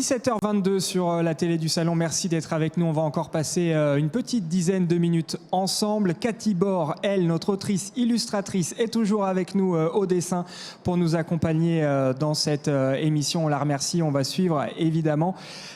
17h22 sur la télé du Salon, merci d'être avec nous. On va encore passer une petite dizaine de minutes ensemble. Cathy Bord, elle, notre autrice illustratrice, est toujours avec nous au dessin pour nous accompagner dans cette émission. On la remercie, on va suivre évidemment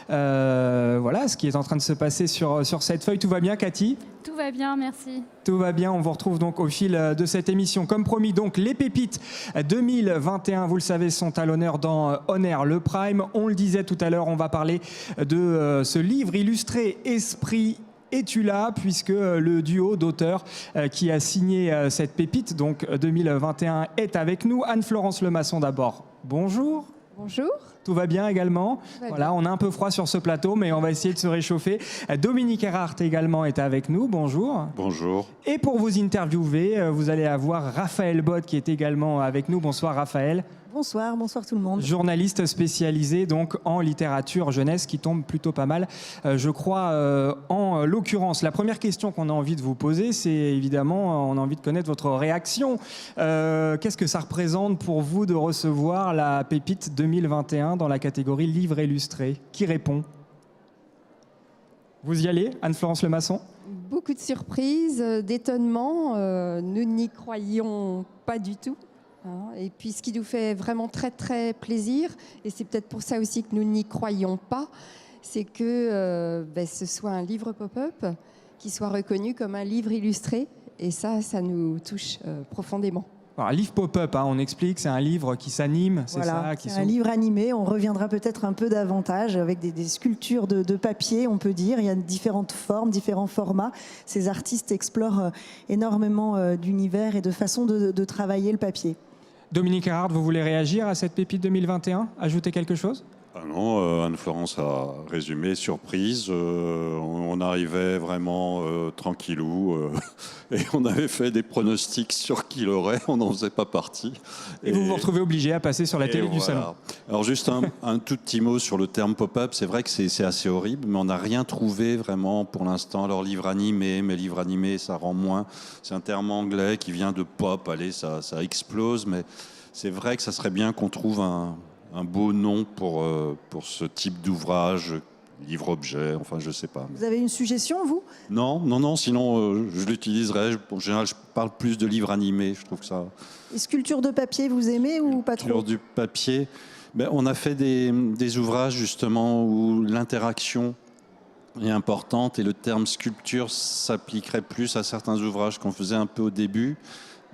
voilà, ce qui est en train de se passer sur cette feuille. Tout va bien, Cathy ? Tout va bien, merci. Tout va bien, on vous retrouve donc au fil de cette émission. Comme promis, donc les pépites 2021, vous le savez, sont à l'honneur dans On Air le Prime. On le disait tout à l'heure, on va parler de ce livre illustré Esprit. Es-tu là, puisque le duo d'auteurs qui a signé cette pépite, donc 2021, est avec nous. Anne-Florence Lemasson d'abord, bonjour. Bonjour. Tout va bien également. Voilà, on a un peu froid sur ce plateau, mais on va essayer de se réchauffer. Dominique Erhardt également est avec nous. Bonjour. Bonjour. Et pour vous interviewer, vous allez avoir Raphaël Bode qui est également avec nous. Bonsoir Raphaël. Bonsoir, bonsoir tout le monde. Journaliste spécialisé donc en littérature jeunesse qui tombe plutôt pas mal, je crois, en l'occurrence. La première question qu'on a envie de vous poser, c'est évidemment, on a envie de connaître votre réaction. Qu'est-ce que ça représente pour vous de recevoir la pépite 2021 dans la catégorie livre illustré ? Qui répond ? Vous y allez, Anne-Florence Lemasson ? Beaucoup de surprises, d'étonnement. Nous n'y croyions pas du tout. Et puis ce qui nous fait vraiment très très plaisir, et c'est peut-être pour ça aussi que nous n'y croyons pas, c'est que ce soit un livre pop-up qui soit reconnu comme un livre illustré, et ça nous touche profondément. Alors, livre pop-up, on explique, c'est un livre qui s'anime, c'est voilà, ça c'est un livre animé, on reviendra peut-être un peu davantage avec des sculptures de papier, on peut dire. Il y a différentes formes, différents formats. Ces artistes explorent énormément d'univers et de façons de travailler le papier. Dominique Erhardt, vous voulez réagir à cette pépite 2021 ? Ajouter quelque chose ? Ah non, Anne-Florence a résumé, surprise. On arrivait vraiment tranquillou et on avait fait des pronostics sur qui l'aurait, on n'en faisait pas partie. Et vous vous retrouvez obligé à passer sur la télé du Salon. Alors juste un tout petit mot sur le terme pop-up. C'est vrai que c'est assez horrible, mais on n'a rien trouvé vraiment pour l'instant. Alors livre animé, mais livre animé, ça rend moins. C'est un terme anglais qui vient de pop, allez, ça explose, mais c'est vrai que ça serait bien qu'on trouve un beau nom pour ce type d'ouvrage, livre-objet, enfin je sais pas. Vous avez une suggestion, vous ? Non, sinon je l'utiliserai. En général, je parle plus de livres animés, je trouve que ça... Et sculpture de papier, vous aimez ou pas trop ? Sculpture du papier, on a fait des ouvrages justement où l'interaction est importante et le terme sculpture s'appliquerait plus à certains ouvrages qu'on faisait un peu au début,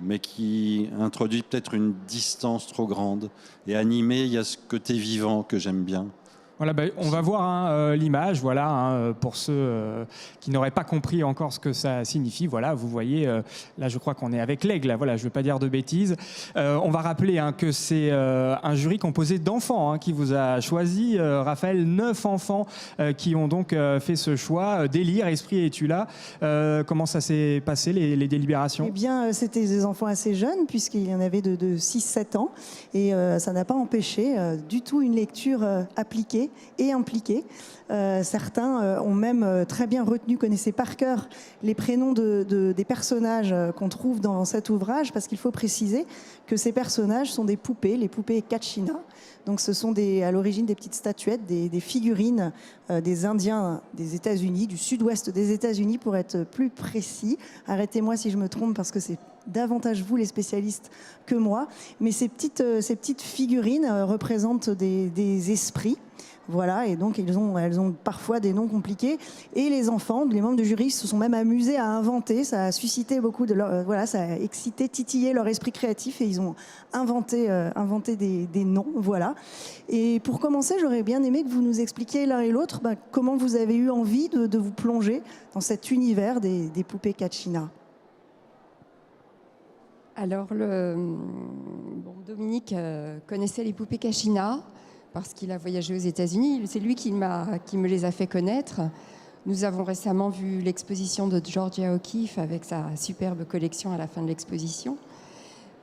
mais qui introduit peut-être une distance trop grande. Et animé, il y a ce côté vivant que j'aime bien. Voilà, on va voir l'image, voilà, pour ceux qui n'auraient pas compris encore ce que ça signifie. Voilà, vous voyez, là je crois qu'on est avec l'aigle, voilà, je ne veux pas dire de bêtises. On va rappeler que c'est un jury composé d'enfants qui vous a choisi, Raphaël, 9 enfants qui ont donc fait ce choix. Délire, Esprit, es-tu là ? Comment ça s'est passé, les délibérations ? Eh bien, c'était des enfants assez jeunes, puisqu'il y en avait de 6-7 ans, et ça n'a pas empêché du tout une lecture appliquée et impliqués. Certains ont même très bien retenu, connaissaient par cœur les prénoms des personnages qu'on trouve dans cet ouvrage, parce qu'il faut préciser que ces personnages sont des poupées, les poupées Kachina. Donc ce sont à l'origine des petites statuettes, des figurines des Indiens des États-Unis, du sud-ouest des États-Unis pour être plus précis. Arrêtez-moi si je me trompe parce que c'est davantage vous les spécialistes que moi. Mais ces petites figurines représentent des esprits. Voilà, et donc elles ont parfois des noms compliqués. Et les enfants, les membres du jury se sont même amusés à inventer. Ça a suscité beaucoup ça a excité, titillé leur esprit créatif et ils ont inventé des noms. Voilà. Et pour commencer, j'aurais bien aimé que vous nous expliquiez l'un et l'autre comment vous avez eu envie de vous plonger dans cet univers des poupées Kachina. Alors, Dominique connaissait les poupées Kachina parce qu'il a voyagé aux États-Unis. C'est lui qui me les a fait connaître. Nous avons récemment vu l'exposition de Georgia O'Keeffe avec sa superbe collection à la fin de l'exposition.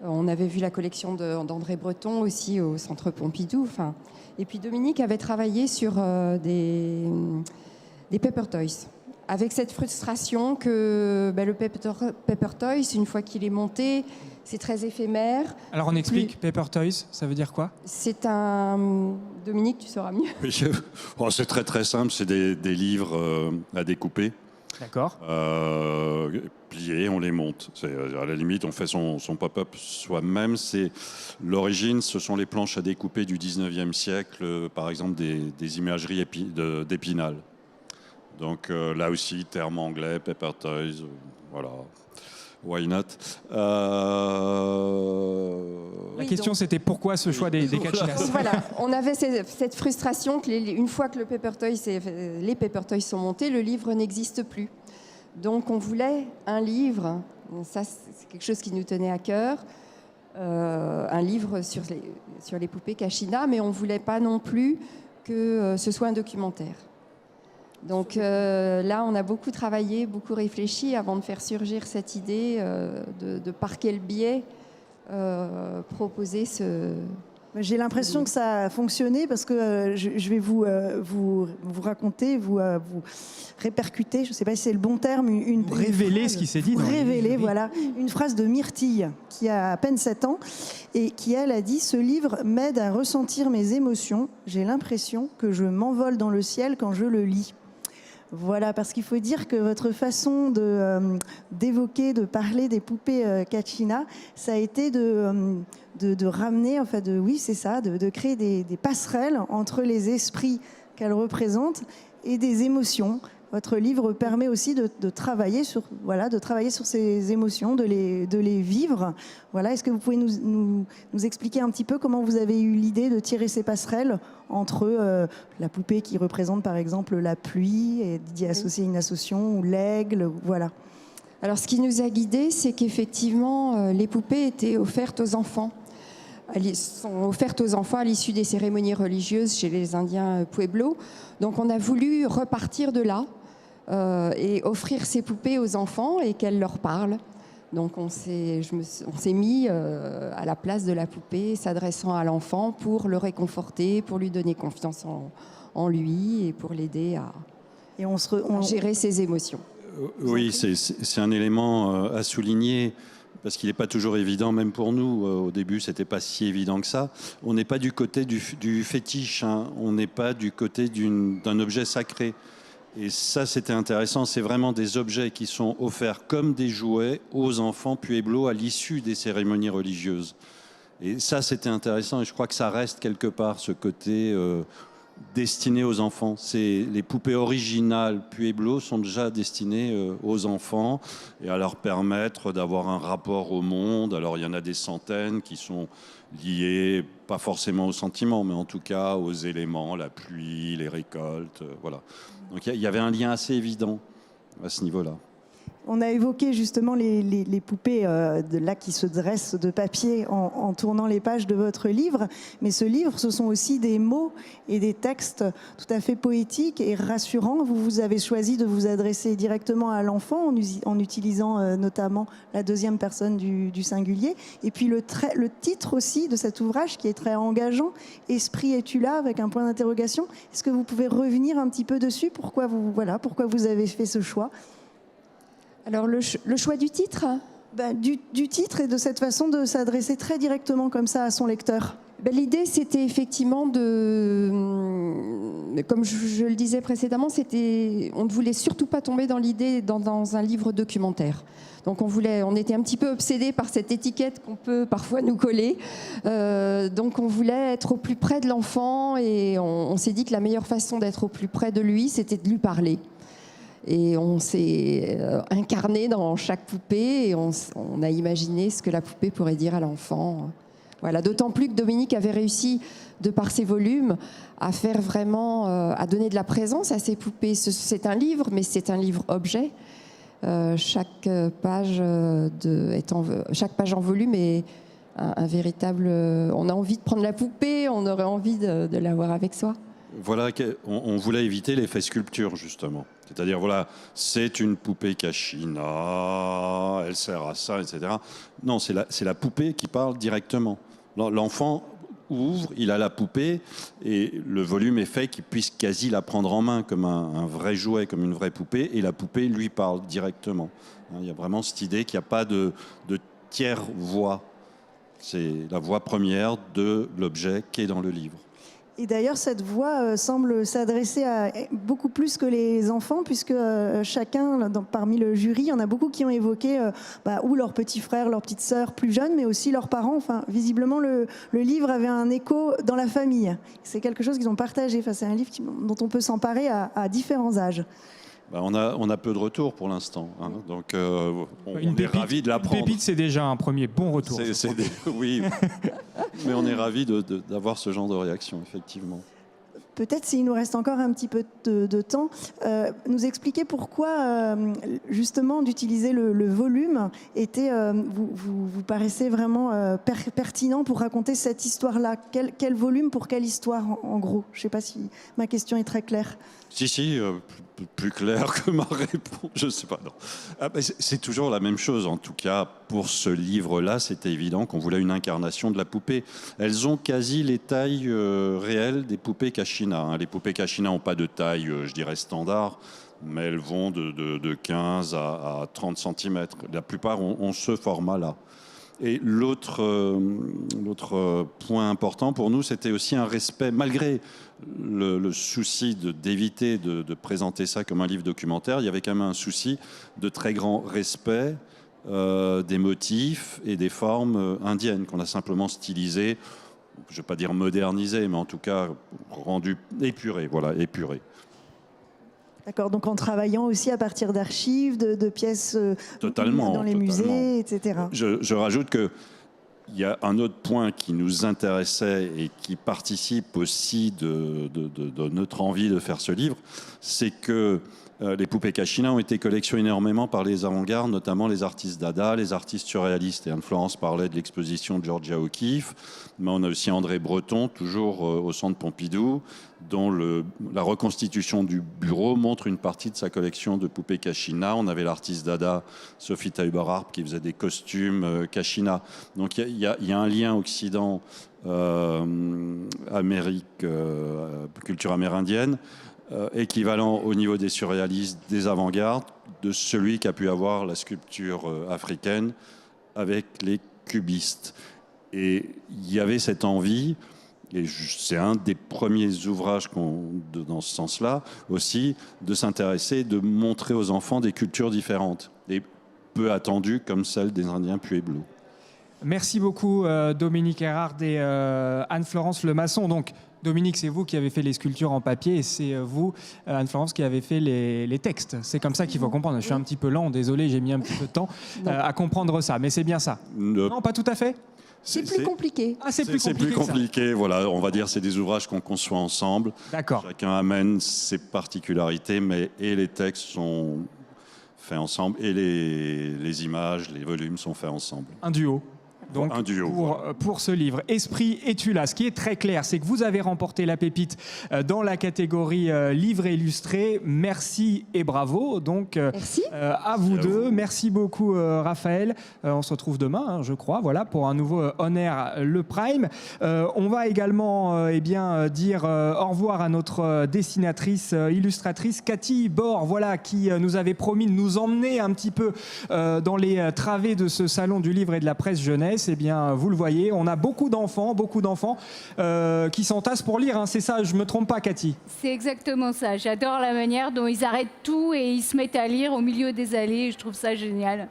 On avait vu la collection d'André Breton aussi au Centre Pompidou. Et puis Dominique avait travaillé sur des Paper Toys, avec cette frustration que le Paper Toys, une fois qu'il est monté, C'est très éphémère. Alors on explique, Paper Toys, ça veut dire quoi? C'est un... Dominique, tu sauras mieux. Oui, c'est très très simple, c'est des livres à découper. D'accord. Pliés, on les monte. À la limite, on fait son pop-up soi-même. L'origine, ce sont les planches à découper du 19e siècle, par exemple des imageries d'Épinal. Donc là aussi, terme anglais, Paper Toys, voilà. Why not? La question, c'était pourquoi ce choix des Kachinas? Donc voilà, on avait cette frustration que une fois que les Paper Toys sont montés, le livre n'existe plus. Donc on voulait un livre, ça c'est quelque chose qui nous tenait à cœur, un livre sur les poupées Kachina, mais on ne voulait pas non plus que ce soit un documentaire. Donc là, on a beaucoup travaillé, beaucoup réfléchi avant de faire surgir cette idée de par quel biais proposer ce... J'ai l'impression que ça a fonctionné parce que je vais vous raconter, vous répercuter, je ne sais pas si c'est le bon terme, révéler ce qui s'est dit. Révéler, voilà, une phrase de Myrtille qui a à peine 7 ans et qui, elle, a dit « Ce livre m'aide à ressentir mes émotions. J'ai l'impression que je m'envole dans le ciel quand je le lis. » Voilà, parce qu'il faut dire que votre façon d'évoquer, de parler des poupées Kachina, ça a été de ramener, enfin oui, c'est ça, de créer des passerelles entre les esprits qu'elles représentent et des émotions. Votre livre permet aussi de travailler sur ces émotions, de les vivre. Voilà, est-ce que vous pouvez nous expliquer un petit peu comment vous avez eu l'idée de tirer ces passerelles entre la poupée qui représente par exemple la pluie et d'y associer une association, ou l'aigle, voilà. Alors ce qui nous a guidés, c'est qu'effectivement les poupées étaient offertes aux enfants. Elles sont offertes aux enfants à l'issue des cérémonies religieuses chez les Indiens Pueblo. Donc on a voulu repartir de là et offrir ces poupées aux enfants et qu'elles leur parlent. Donc on s'est mis à la place de la poupée, s'adressant à l'enfant pour le réconforter, pour lui donner confiance en lui et pour l'aider à gérer ses émotions. Oui, c'est un élément à souligner. Parce qu'il n'est pas toujours évident, même pour nous. Au début, ce n'était pas si évident que ça. On n'est pas du côté du fétiche, hein. On n'est pas du côté d'un objet sacré. Et ça, c'était intéressant. C'est vraiment des objets qui sont offerts comme des jouets aux enfants pueblo à l'issue des cérémonies religieuses. Et ça, c'était intéressant. Et je crois que ça reste quelque part, ce côté destiné aux enfants. Les poupées originales Pueblo sont déjà destinées aux enfants et à leur permettre d'avoir un rapport au monde. Alors il y en a des centaines qui sont liées, pas forcément aux sentiments, mais en tout cas aux éléments, la pluie, les récoltes, voilà. Donc il y avait un lien assez évident à ce niveau-là. On a évoqué justement les poupées là qui se dressent de papier en tournant les pages de votre livre. Mais ce livre, ce sont aussi des mots et des textes tout à fait poétiques et rassurants. Vous avez choisi de vous adresser directement à l'enfant en utilisant notamment la deuxième personne du singulier. Et puis le titre aussi de cet ouvrage qui est très engageant, « Esprit, es-tu là ?» avec un point d'interrogation. Est-ce que vous pouvez revenir un petit peu dessus? Pourquoi vous avez fait ce choix? Alors le choix du titre du titre et de cette façon de s'adresser très directement comme ça à son lecteur. L'idée, c'était effectivement comme je le disais précédemment, on ne voulait surtout pas tomber dans l'idée dans un livre documentaire. Donc on était un petit peu obsédés par cette étiquette qu'on peut parfois nous coller. Donc on voulait être au plus près de l'enfant et on s'est dit que la meilleure façon d'être au plus près de lui, c'était de lui parler. Et on s'est incarné dans chaque poupée et on a imaginé ce que la poupée pourrait dire à l'enfant. Voilà. D'autant plus que Dominique avait réussi, de par ses volumes, à faire vraiment, à donner de la présence à ces poupées. C'est un livre, mais c'est un livre-objet. Chaque page en volume est un véritable... on a envie de prendre la poupée, on aurait envie de l'avoir avec soi. Voilà, on voulait éviter l'effet sculpture, justement. C'est-à-dire, voilà, c'est une poupée Kachina, elle sert à ça, etc. Non, c'est la poupée qui parle directement. L'enfant ouvre, il a la poupée, et le volume est fait qu'il puisse quasi la prendre en main comme un vrai jouet, comme une vraie poupée, et la poupée lui parle directement. Il y a vraiment cette idée qu'il n'y a pas de tiers voix. C'est la voix première de l'objet qui est dans le livre. Et d'ailleurs, cette voix semble s'adresser à beaucoup plus que les enfants, puisque chacun, parmi le jury, il y en a beaucoup qui ont évoqué ou leurs petits frères, leurs petites sœurs plus jeunes, mais aussi leurs parents. Enfin, visiblement, le livre avait un écho dans la famille. C'est quelque chose qu'ils ont partagé. Enfin, c'est un livre dont on peut s'emparer à différents âges. On a peu de retours pour l'instant, hein, donc on est ravis de l'apprendre. Une pépite, c'est déjà un premier bon retour. Oui, mais on est ravis d'avoir ce genre de réaction, effectivement. Peut-être, s'il nous reste encore un petit peu de temps, nous expliquer pourquoi, justement, d'utiliser le volume était, vous paraissait vraiment pertinent pour raconter cette histoire-là. Quel volume pour quelle histoire, en gros? Je ne sais pas si ma question est très claire. Si, plus clair que ma réponse, je ne sais pas. Non. C'est toujours la même chose, en tout cas, pour ce livre-là, c'était évident qu'on voulait une incarnation de la poupée. Elles ont quasi les tailles réelles des poupées Kachina. Hein. Les poupées Kachina n'ont pas de taille, je dirais, standard, mais elles vont de 15 à 30 cm. La plupart ont ce format-là. Et l'autre point important pour nous, c'était aussi un respect, malgré le souci d'éviter de présenter ça comme un livre documentaire, il y avait quand même un souci de très grand respect des motifs et des formes indiennes qu'on a simplement stylisées, je ne vais pas dire modernisées, mais en tout cas rendues épurées, voilà, épurées. D'accord, donc en travaillant aussi à partir d'archives, de pièces dans les musées, etc. Je rajoute qu'il y a un autre point qui nous intéressait et qui participe aussi de notre envie de faire ce livre, c'est que les poupées Kachina ont été collectionnées énormément par les avant-gardes, notamment les artistes dada, les artistes surréalistes. Et Anne-Florence parlait de l'exposition de Georgia O'Keeffe, mais on a aussi André Breton, toujours au Centre Pompidou, dont la reconstitution du bureau montre une partie de sa collection de poupées Kachina. On avait l'artiste dada Sophie Tauber-Harp qui faisait des costumes Kachina. Donc il y a un lien Occident, Amérique, culture amérindienne, équivalent au niveau des surréalistes, des avant-gardes, de celui qu'a pu avoir la sculpture africaine avec les cubistes. Et il y avait cette envie, et c'est un des premiers ouvrages dans ce sens-là, aussi, de s'intéresser, de montrer aux enfants des cultures différentes, et peu attendues comme celle des Indiens Pueblo. Merci beaucoup Dominique Erhard et Anne-Florence Lemasson. Donc, Dominique, c'est vous qui avez fait les sculptures en papier et c'est vous, Anne-Florence, qui avez fait les textes. C'est comme ça qu'il faut comprendre. Je suis un petit peu lent, désolé, j'ai mis un petit peu de temps à comprendre ça, mais c'est bien ça. Non, pas tout à fait. C'est plus compliqué. Ah, c'est plus compliqué. C'est plus compliqué, voilà. On va dire c'est des ouvrages qu'on conçoit ensemble. D'accord. Chacun amène ses particularités, mais et les textes sont faits ensemble et les images, les volumes sont faits ensemble. Un duo. Donc, un duo, pour ce livre, Esprit es-tu là? Ce qui est très clair, c'est que vous avez remporté la pépite dans la catégorie livre illustré. Merci et bravo. Donc, merci. À vous deux. Merci beaucoup, Raphaël. On se retrouve demain, je crois, voilà, pour un nouveau On Air le Prime. On va également dire au revoir à notre dessinatrice, illustratrice, Cathy Bord, voilà, qui nous avait promis de nous emmener un petit peu dans les travées de ce salon du livre et de la presse jeunesse. Eh bien, vous le voyez, on a beaucoup d'enfants qui s'entassent pour lire. Hein. C'est ça, je ne me trompe pas, Cathy? C'est exactement ça. J'adore la manière dont ils arrêtent tout et ils se mettent à lire au milieu des allées. Je trouve ça génial.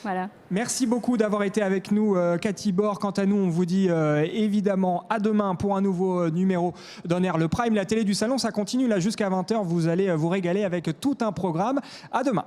Voilà. Merci beaucoup d'avoir été avec nous, Cathy Bord. Quant à nous, on vous dit évidemment à demain pour un nouveau numéro d'On Air le Prime. La télé du salon, ça continue là jusqu'à 20h. Vous allez vous régaler avec tout un programme. À demain.